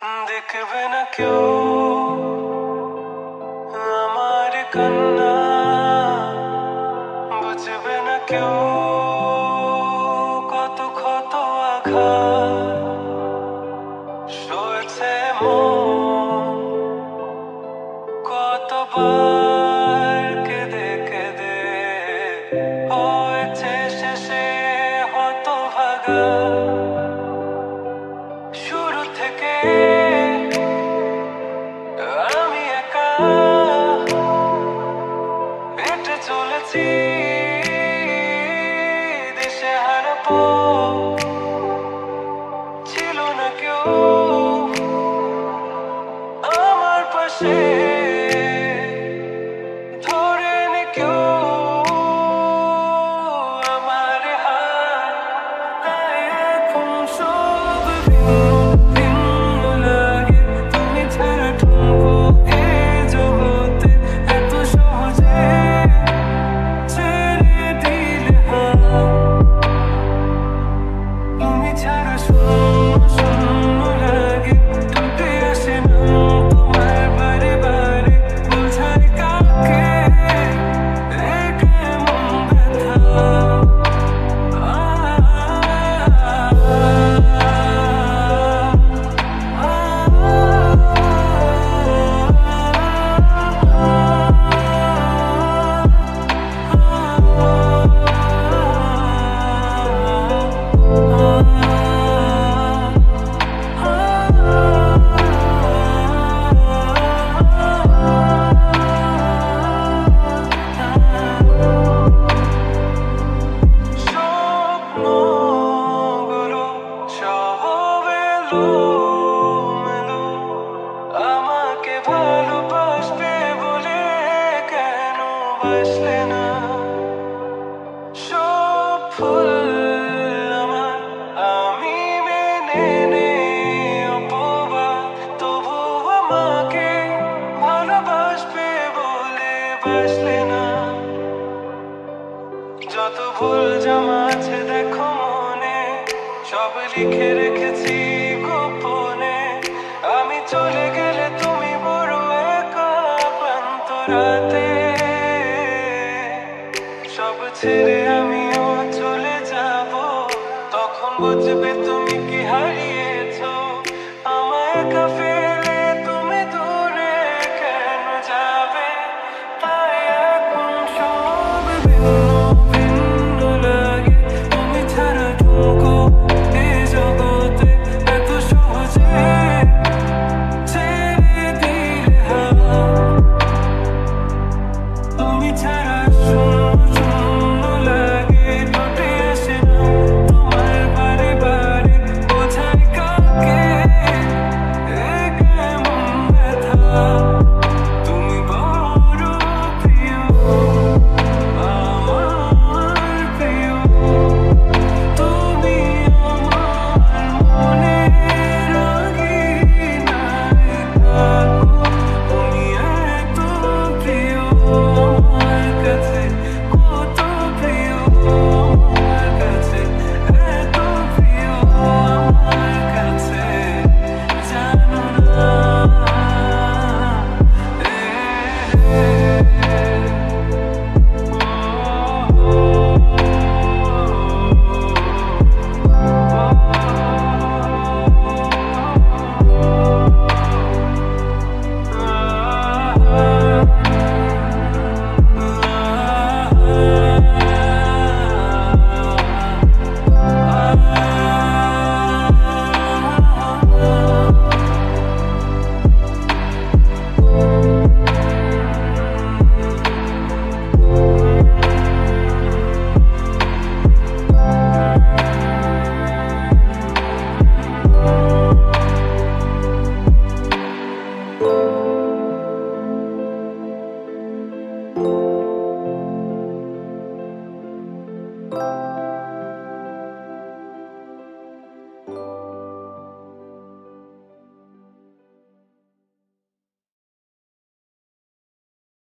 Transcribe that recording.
দেখবে না কেউ আমার কান্না, বুঝবে না কেউ কত ক্ষত আঘাত সয়েছে মন, কতবার কেঁদে কেঁদে হয়েছে শেষে হতভাগা। শুরু থেকে আমি একা হেঁটে চলেছি দেশে হারাবো, ছিল না কেউ আমার পাশে ধরে নি কেউ আমার হাত। এখন সব ভিন্ন ভিন্ন লাগে, তুমি ছাড়া ঠুনকো এ জগতে এত সহজে ছেড়ে দিলে হাত। তুমি ছাড়া শূন্য শূন্য লাগে, টুটে আসে নাম তোমার বারে বারে, বোঝাই কাকে এ কেমন ব্যথা। স্বপ্নগুলো সব এলোমেলো, আমাকে ভালোবাসবে বলে কেন বাসলে না? সব ফুল আমার আমি মেনে নেই অপবাদ, তবু আমাকে ভালোবাসবে বলে বাসলে না। যত ভুল জমা আছে দেখো মনে, সব লিখে রেখেছি গোপনে। আমি চলে গেলে তুমি বড় একা ক্লান্ত রাতে, সব ছেড়ে আমিও চলে যাব, তখন বুঝবে